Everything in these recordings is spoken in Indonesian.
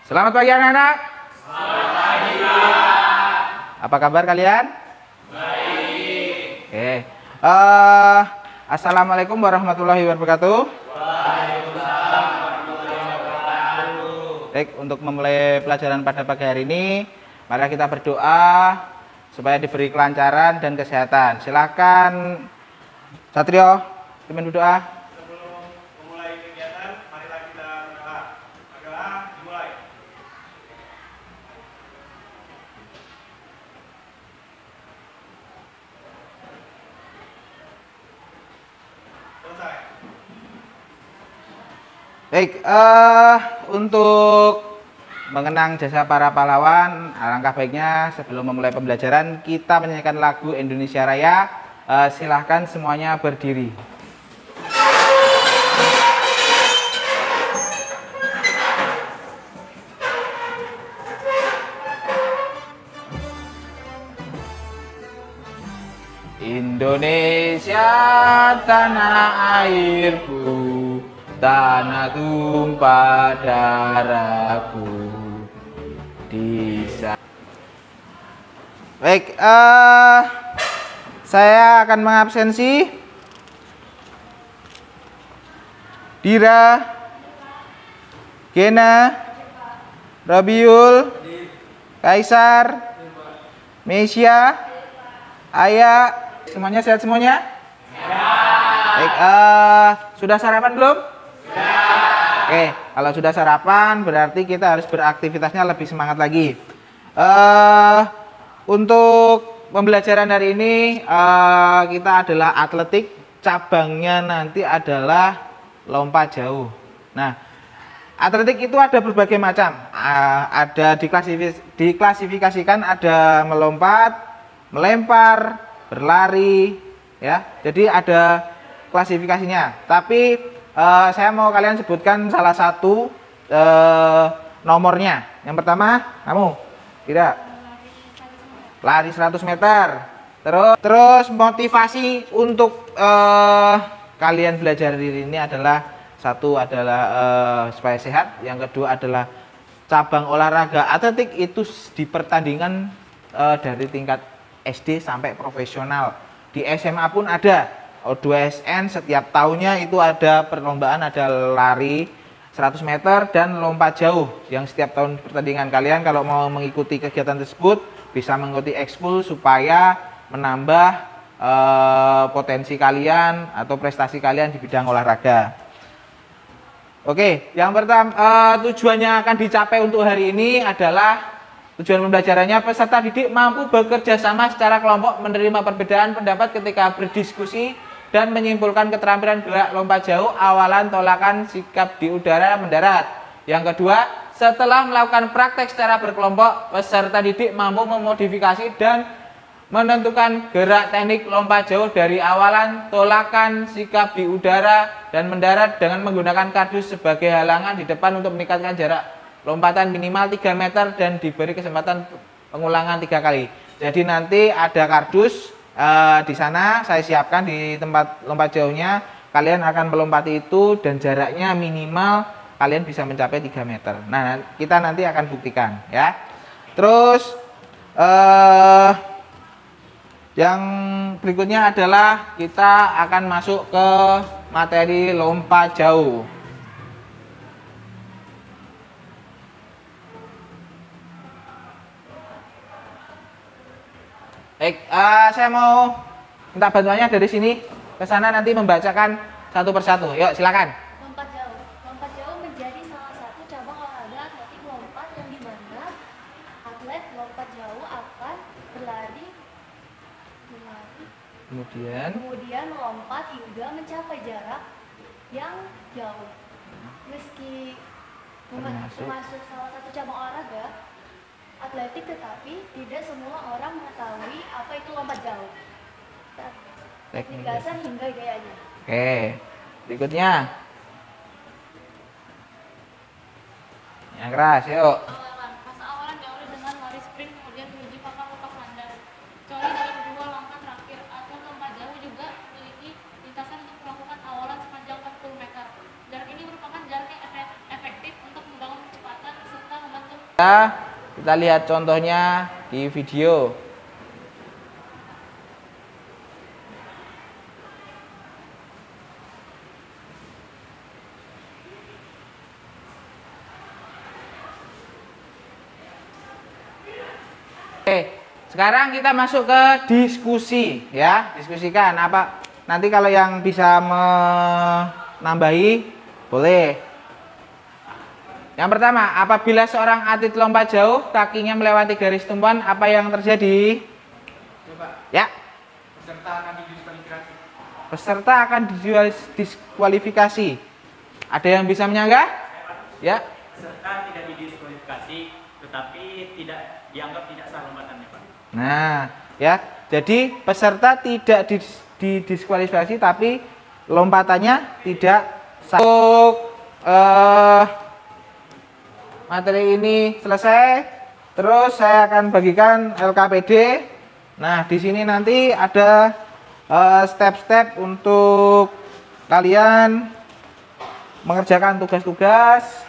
Selamat pagi anak-anak. Selamat pagi, Pak. Apa kabar kalian? Baik. Oke. Assalamualaikum warahmatullahi wabarakatuh. Waalaikumsalam warahmatullahi wabarakatuh. Baik, untuk memulai pelajaran pada pagi hari ini, mari kita berdoa supaya diberi kelancaran dan kesehatan. Silakan Satrio, pimpin berdoa. Baik, untuk mengenang jasa para pahlawan, alangkah baiknya sebelum memulai pembelajaran kita menyanyikan lagu Indonesia Raya. Silahkan semuanya berdiri. Indonesia tanah airku, tanah tumpah darahku. Baik, saya akan mengabsensi Dira, Gena, Rabiul, Kaisar, Mesia, Aya. Semuanya sehat semuanya? Baik, sudah sarapan belum? Oke, kalau sudah sarapan berarti kita harus beraktivitasnya lebih semangat lagi. Untuk pembelajaran hari ini kita adalah atletik, cabangnya nanti adalah lompat jauh. Nah, atletik itu ada berbagai macam. Ada diklasifikasikan ada melompat, melempar, berlari, ya. Jadi ada klasifikasinya. Tapi saya mau kalian sebutkan salah satu nomornya. Yang pertama, kamu tidak lari 100 meter. Terus motivasi untuk kalian belajar diri ini adalah satu adalah supaya sehat. Yang kedua adalah cabang olahraga atletik itu dipertandingkan dari tingkat SD sampai profesional. Di SMA pun ada. O2SN setiap tahunnya itu ada perlombaan, ada lari 100 meter dan lompat jauh yang setiap tahun pertandingan. Kalian kalau mau mengikuti kegiatan tersebut bisa mengikuti ekskul supaya menambah potensi kalian atau prestasi kalian di bidang olahraga. Oke, yang pertama tujuannya akan dicapai untuk hari ini adalah tujuan pembelajarannya peserta didik mampu bekerja sama secara kelompok, menerima perbedaan pendapat ketika berdiskusi dan menyimpulkan keterampilan gerak lompat jauh, awalan, tolakan, sikap di udara, mendarat. Yang kedua, setelah melakukan praktek secara berkelompok, peserta didik mampu memodifikasi dan menentukan gerak teknik lompat jauh dari awalan, tolakan, sikap di udara, dan mendarat dengan menggunakan kardus sebagai halangan di depan untuk meningkatkan jarak lompatan minimal 3 meter dan diberi kesempatan pengulangan 3 kali. Jadi nanti ada kardus di sana saya siapkan di tempat lompat jauhnya. Kalian akan melompati itu dan jaraknya minimal kalian bisa mencapai 3 meter. Nah, kita nanti akan buktikan ya. Terus yang berikutnya adalah kita akan masuk ke materi lompat jauh. Baik, saya mau minta bantuannya dari sini ke sana nanti membacakan satu persatu. Yuk, silakan. Lompat jauh. Lompat jauh menjadi salah satu cabang olahraga atletik lompat yang dimana atlet lompat jauh akan berlari, kemudian melompat hingga mencapai jarak yang jauh. Meski termasuk salah satu cabang olahraga atletik, tetapi tidak semua orang mengetahui apa itu lompat jauh, teknik dasar hingga gayanya. Oke, berikutnya yang keras, yuk. Fase awalan diawali dengan lari sprint, kemudian menuju papan lepas landas. Kecuali dalam 2 langkah terakhir, atlet lompat jauh juga memiliki lintasan untuk melakukan awalan sepanjang 40 meter. Jarak ini merupakan jarak yang efektif untuk membangun kecepatan serta membantu Kita lihat contohnya di video. Oke, sekarang kita masuk ke diskusi ya. Diskusikan apa nanti kalau yang bisa menambahi boleh. Yang pertama, apabila seorang atlet lompat jauh kakinya melewati garis tumpuan, apa yang terjadi? Coba. Ya. Peserta akan didiskualifikasi. Ada yang bisa menyanggah? Ya. Peserta tidak didiskualifikasi, tetapi dianggap tidak sah lompatannya, Pak. Nah, ya. Jadi peserta tidak didiskualifikasi, tapi lompatannya tidak sah. Untuk materi ini selesai. Terus saya akan bagikan LKPD. Nah, di sini nanti ada step-step untuk kalian mengerjakan tugas-tugas.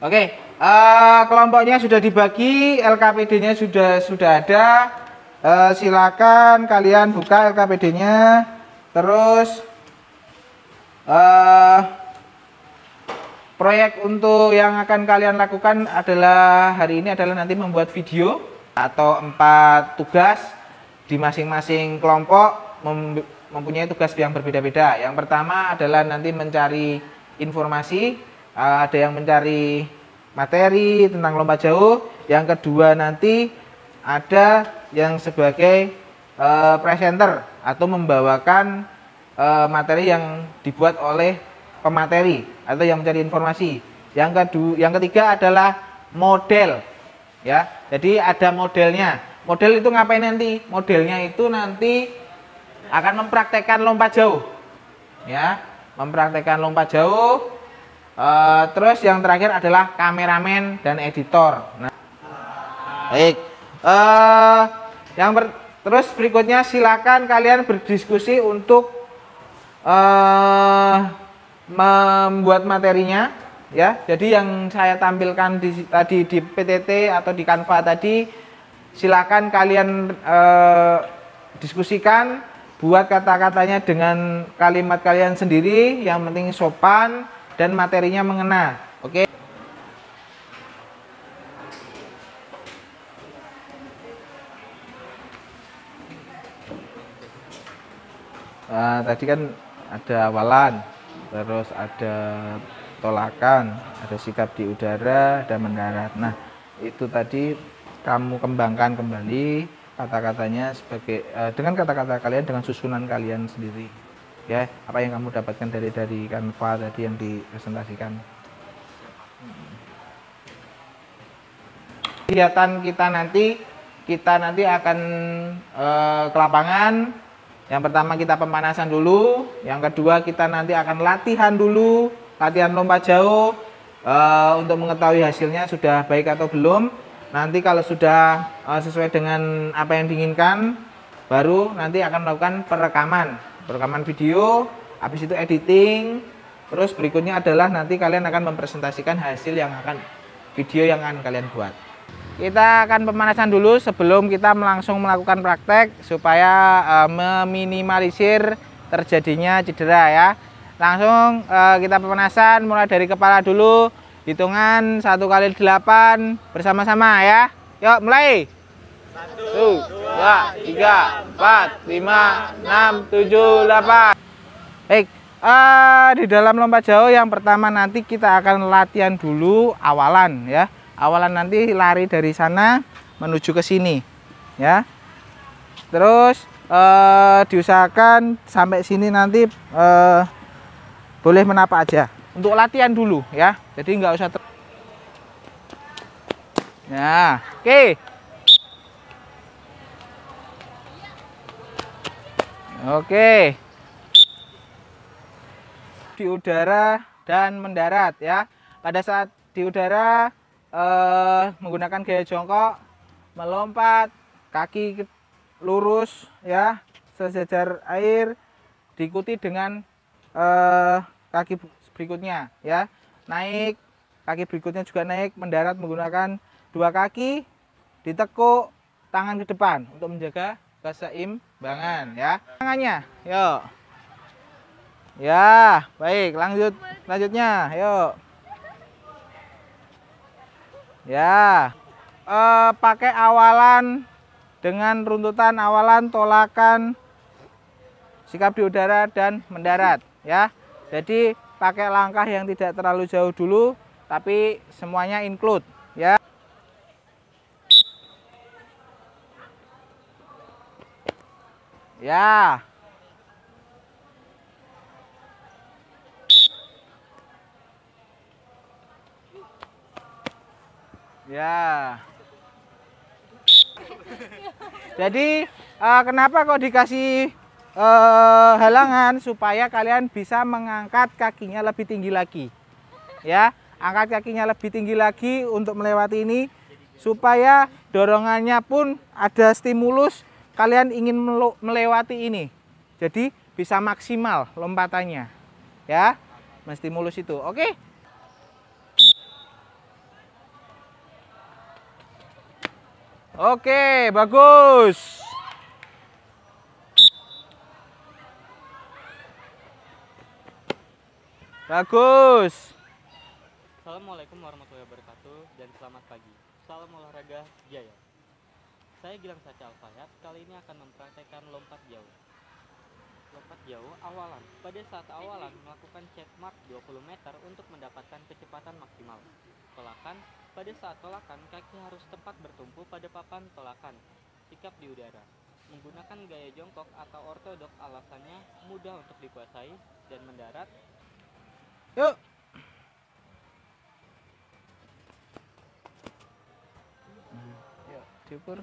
Oke, kelompoknya sudah dibagi, LKPD-nya sudah ada. Silakan kalian buka LKPD-nya. Terus proyek untuk yang akan kalian lakukan adalah hari ini adalah nanti membuat video atau 4 tugas di masing-masing kelompok mempunyai tugas yang berbeda-beda. Yang pertama adalah nanti mencari informasi. Ada yang mencari materi tentang lompat jauh. Yang kedua nanti ada yang sebagai presenter atau membawakan materi yang dibuat oleh pemateri atau yang mencari informasi. Yang ketiga adalah model. Ya, jadi ada modelnya. Model itu ngapain nanti? Modelnya itu nanti akan mempraktekkan lompat jauh. Ya, mempraktekkan lompat jauh. Terus yang terakhir adalah kameramen dan editor. Nah, baik. Terus berikutnya silakan kalian berdiskusi untuk membuat materinya. Ya, jadi yang saya tampilkan tadi di PTT atau di Canva tadi, silakan kalian diskusikan, buat kata-katanya dengan kalimat kalian sendiri, yang penting sopan dan materinya mengena. Oke. Tadi kan ada awalan, terus ada tolakan, ada sikap di udara, ada mendarat. Nah, itu tadi kamu kembangkan kembali kata-katanya sebagai dengan kata-kata kalian, dengan susunan kalian sendiri. Ya, apa yang kamu dapatkan dari Canva tadi yang dipresentasikan. Kegiatan kita nanti akan ke lapangan. Yang pertama kita pemanasan dulu, yang kedua kita nanti akan latihan dulu, latihan lompat jauh untuk mengetahui hasilnya sudah baik atau belum. Nanti kalau sudah sesuai dengan apa yang diinginkan, baru nanti akan melakukan perekaman video, habis itu editing, terus berikutnya adalah nanti kalian akan mempresentasikan hasil video yang akan kalian buat. Kita akan pemanasan dulu sebelum kita langsung melakukan praktek supaya meminimalisir terjadinya cedera ya. Langsung kita pemanasan mulai dari kepala dulu, hitungan 1 kali 8 bersama-sama ya. Yuk mulai. 1, 2, 3, 4, 5, 6, 7, 8. Baik, di dalam lompat jauh yang pertama nanti kita akan latihan dulu awalan ya. Awalan nanti lari dari sana menuju ke sini ya. Terus diusahakan sampai sini nanti boleh menapak aja. Untuk latihan dulu ya. Jadi nggak usah ya, oke. Oke. Di udara dan mendarat ya. Pada saat di udara menggunakan gaya jongkok, melompat, kaki lurus ya, sejajar air, diikuti dengan kaki berikutnya ya. Naik, kaki berikutnya juga naik, mendarat menggunakan dua kaki, ditekuk, tangan ke depan untuk menjaga keseimbangan ya. Tangannya, yuk. Ya, baik, lanjutnya, yuk. Ya, pakai awalan dengan runtutan awalan, tolakan, sikap di udara dan mendarat ya. Jadi pakai langkah yang tidak terlalu jauh dulu, tapi semuanya include ya. Ya. Ya. Jadi kenapa kok dikasih halangan? Supaya kalian bisa mengangkat kakinya lebih tinggi lagi. Ya, angkat kakinya lebih tinggi lagi untuk melewati ini, supaya dorongannya pun ada stimulus kalian ingin melewati ini. Jadi bisa maksimal lompatannya. Ya, menstimulus itu. Oke? Oke, bagus. Bagus. Assalamualaikum warahmatullahi wabarakatuh dan selamat pagi. Salam olahraga Jaya. Saya Gilang Sacha Alfayat, kali ini akan mempraktekkan lompat jauh. Lompat jauh awalan. Pada saat awalan melakukan check mark 20 meter untuk mendapatkan kecepatan maksimal. Tolakan. Pada saat tolakan, kaki harus tepat bertumpu pada papan tolakan. Sikap di udara. Menggunakan gaya jongkok atau ortodok, alasannya mudah untuk dikuasai dan mendarat. Yuk. Yuk, diukur.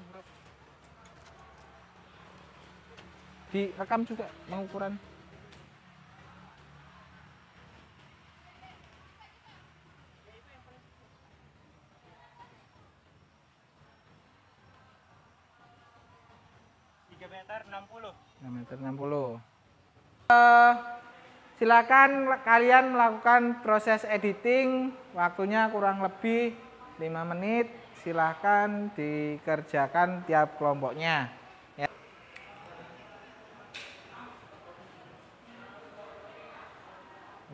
Direkam juga pengukuran. Meter 60. 3,60 meter. Silakan kalian melakukan proses editing, waktunya kurang lebih 5 menit. Silakan dikerjakan tiap kelompoknya. Ya.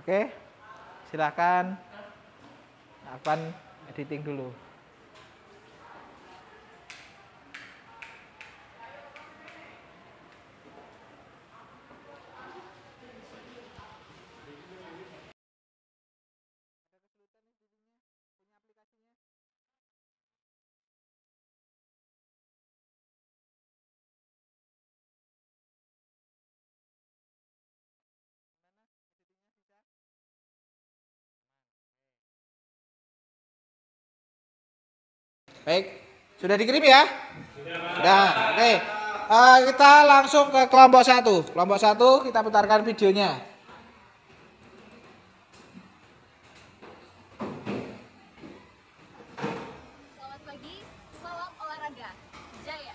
Oke, silakan lakukan editing dulu. Baik, sudah dikirim ya? Sudah. Oke. Kita langsung ke kelompok 1. Kelompok 1 kita putarkan videonya. Selamat pagi, salam olahraga Jaya.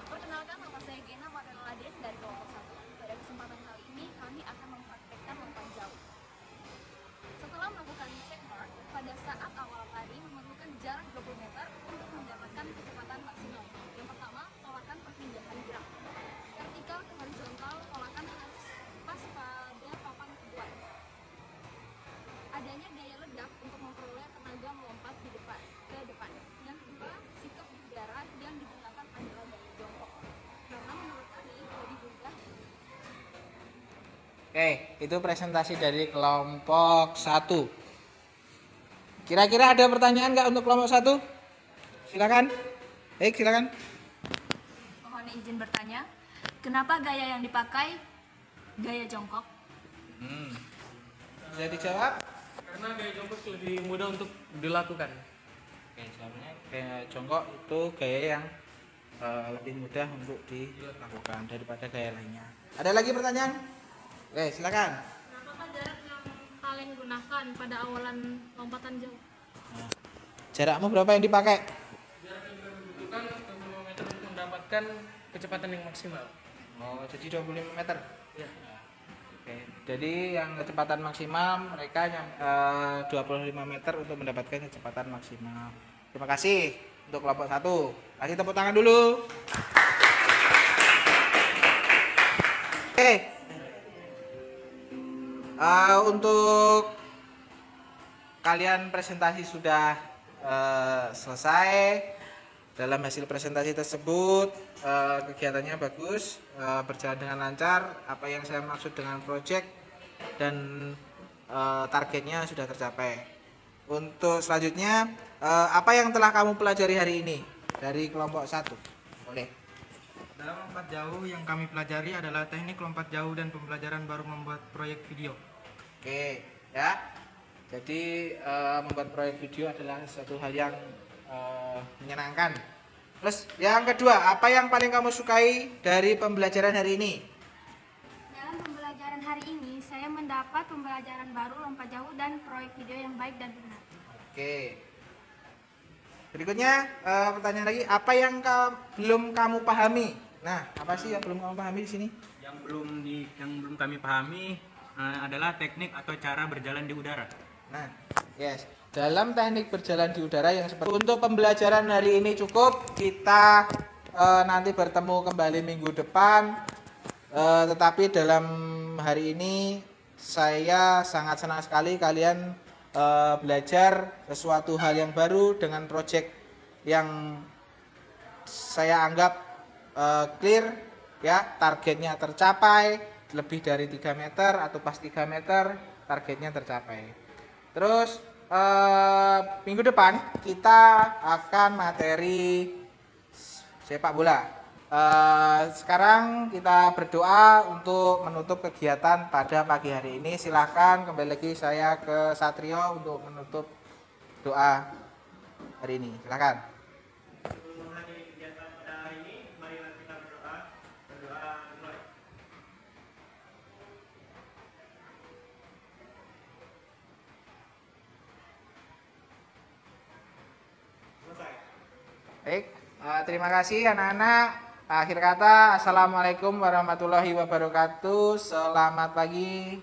Perkenalkan, nama saya Gena Mareladen dari kelompok 1. Pada kesempatan kali ini kami akan mempraktekkan lompat jauh. Setelah melakukan check mark, pada saat awal lari memerlukan jarak 20 meter untuk mendapatkan kecepatan maksimal. Yang pertama, tolakan perpindahan gerak. Vertikal ke horizontal, tolakan harus pas pada papan kedua. Adanya gaya ledak untuk memperoleh tenaga melompat di depan, ke depan. Yang kedua, sikap di udara yang digunakan adalah gaya jongkok. Karena menurut kami lebih mudah. Oke, itu presentasi dari kelompok 1. Kira-kira ada pertanyaan nggak untuk kelompok 1? Silakan. Baik, silakan. Mohon izin bertanya, kenapa gaya yang dipakai gaya jongkok? Bisa dijawab? Karena gaya jongkok lebih mudah untuk dilakukan. Oke, sebenarnya gaya jongkok itu gaya yang lebih mudah untuk dilakukan daripada gaya lainnya. Ada lagi pertanyaan? Oke, silakan. Apakah jarak yang kalian gunakan pada awalan lompatan jauh? Jarakmu berapa yang dipakai? Jarak yang dibutuhkan 25 meter untuk mendapatkan kecepatan yang maksimal. Oh, jadi 25 meter. Ya. Oke, jadi yang kecepatan maksimal mereka yang 25 meter untuk mendapatkan kecepatan maksimal. Terima kasih untuk kelompok 1. Kasih tepuk tangan dulu. Oke. Untuk kalian presentasi sudah selesai. Dalam hasil presentasi tersebut kegiatannya bagus, berjalan dengan lancar. Apa yang saya maksud dengan project dan targetnya sudah tercapai. Untuk selanjutnya, apa yang telah kamu pelajari hari ini dari kelompok 1? Boleh. Dalam lompat jauh yang kami pelajari adalah teknik lompat jauh dan pembelajaran baru membuat proyek video. Oke, ya. Jadi membuat proyek video adalah satu hal yang menyenangkan. Terus yang kedua, apa yang paling kamu sukai dari pembelajaran hari ini? Dalam pembelajaran hari ini, saya mendapat pembelajaran baru lompat jauh dan proyek video yang baik dan benar. Oke. Berikutnya pertanyaan lagi, apa yang belum kamu pahami? Nah, apa sih yang belum kamu pahami di sini? Yang belum kami pahami adalah teknik atau cara berjalan di udara. Nah, yes. Dalam teknik berjalan di udara yang seperti untuk pembelajaran hari ini cukup. Kita nanti bertemu kembali minggu depan. Tetapi dalam hari ini saya sangat senang sekali kalian belajar sesuatu hal yang baru dengan project yang saya anggap clear, ya, targetnya tercapai lebih dari 3 meter atau pas 3 meter targetnya tercapai. Terus minggu depan kita akan materi sepak bola. Sekarang kita berdoa untuk menutup kegiatan pada pagi hari ini. Silahkan kembali lagi saya ke Satrio untuk menutup doa hari ini. Silahkan. Baik, terima kasih anak-anak. Akhir kata, assalamualaikum warahmatullahi wabarakatuh. Selamat pagi.